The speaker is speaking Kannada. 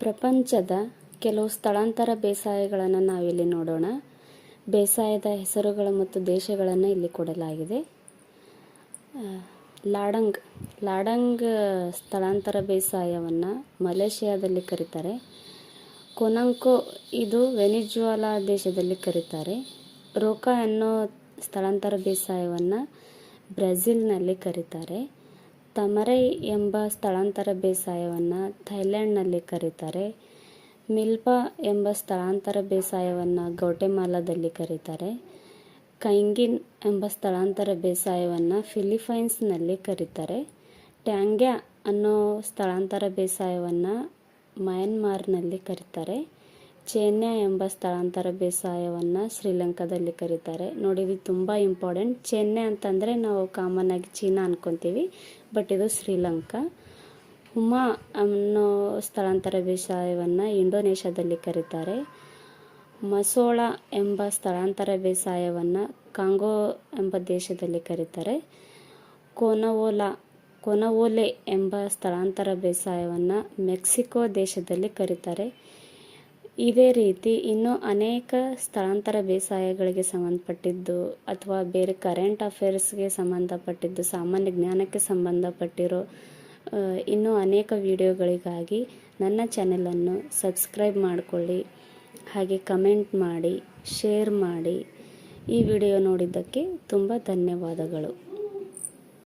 ಪ್ರಪಂಚದ ಕೆಲವು ಸ್ಥಳಾಂತರ ಬೇಸಾಯಗಳನ್ನು ನಾವಿಲ್ಲಿ ನೋಡೋಣ. ಬೇಸಾಯದ ಹೆಸರುಗಳು ಮತ್ತು ದೇಶಗಳನ್ನು ಇಲ್ಲಿ ಕೊಡಲಾಗಿದೆ. ಲಾಡಂಗ್ ಸ್ಥಳಾಂತರ ಬೇಸಾಯವನ್ನು ಮಲೇಷಿಯಾದಲ್ಲಿ ಕರೀತಾರೆ. ಕೊನಂಕೋ ಇದು ವೆನಿಜುವಾಲಾ ದೇಶದಲ್ಲಿ ಕರೀತಾರೆ. ರೋಕಾ ಅನ್ನೋ ಸ್ಥಳಾಂತರ ಬೇಸಾಯವನ್ನು ಬ್ರೆಜಿಲ್ನಲ್ಲಿ ಕರೀತಾರೆ. ತಮರೈ ಎಂಬ ಸ್ಥಳಾಂತರ ಬೇಸಾಯವನ್ನು ಥೈಲ್ಯಾಂಡ್ನಲ್ಲಿ ಕರೀತಾರೆ. ಮಿಲ್ಪಾ ಎಂಬ ಸ್ಥಳಾಂತರ ಬೇಸಾಯವನ್ನು ಗೌಟೆಮಾಲಾದಲ್ಲಿ ಕರೀತಾರೆ. ಕೈಂಗಿನ್ ಎಂಬ ಸ್ಥಳಾಂತರ ಬೇಸಾಯವನ್ನು ಫಿಲಿಪೈನ್ಸ್ನಲ್ಲಿ ಕರೀತಾರೆ. ಟ್ಯಾಂಗ್ಯಾ ಅನ್ನೋ ಸ್ಥಳಾಂತರ ಬೇಸಾಯವನ್ನು ಮಯನ್ಮಾರ್ನಲ್ಲಿ ಕರೀತಾರೆ. ಚೇನ್ಯಾ ಎಂಬ ಸ್ಥಳಾಂತರ ಬೇಸಾಯವನ್ನು ಶ್ರೀಲಂಕಾದಲ್ಲಿ ಕರೀತಾರೆ. ನೋಡಿ, ಇದು ತುಂಬ ಇಂಪಾರ್ಟೆಂಟ್. ಚೇನ್ಯಾ ಅಂತಂದರೆ ನಾವು ಕಾಮನ್ ಆಗಿ ಚೀನಾ ಅನ್ಕೊತೀವಿ, ಬಟ್ ಇದು ಶ್ರೀಲಂಕಾ. ಹುಮಾ ಅನ್ನೋ ಸ್ಥಳಾಂತರ ಬೇಸಾಯವನ್ನು ಇಂಡೋನೇಷ್ಯಾದಲ್ಲಿ ಕರೀತಾರೆ. ಮಸೋಳಾ ಎಂಬ ಸ್ಥಳಾಂತರ ಬೇಸಾಯವನ್ನು ಕಾಂಗೋ ಎಂಬ ದೇಶದಲ್ಲಿ ಕರೀತಾರೆ. ಕೊನವೋಲೆ ಎಂಬ ಸ್ಥಳಾಂತರ ಬೇಸಾಯವನ್ನು ಮೆಕ್ಸಿಕೋ ದೇಶದಲ್ಲಿ ಕರೀತಾರೆ. ಇದೇ ರೀತಿ ಇನ್ನೂ ಅನೇಕ ಸ್ಥಳಾಂತರ ಬೇಸಾಯಗಳಿಗೆ ಸಂಬಂಧಪಟ್ಟಿದ್ದು ಅಥವಾ ಬೇರೆ ಕರೆಂಟ್ ಅಫೇರ್ಸ್ಗೆ ಸಂಬಂಧಪಟ್ಟಿದ್ದು, ಸಾಮಾನ್ಯ ಜ್ಞಾನಕ್ಕೆ ಸಂಬಂಧಪಟ್ಟಿರೋ ಇನ್ನೂ ಅನೇಕ ವಿಡಿಯೋಗಳಿಗಾಗಿ ನನ್ನ ಚಾನೆಲನ್ನು ಸಬ್ಸ್ಕ್ರೈಬ್ ಮಾಡಿಕೊಳ್ಳಿ. ಹಾಗೆ ಕಮೆಂಟ್ ಮಾಡಿ, ಶೇರ್ ಮಾಡಿ. ಈ ವಿಡಿಯೋ ನೋಡಿದ್ದಕ್ಕೆ ತುಂಬ ಧನ್ಯವಾದಗಳು.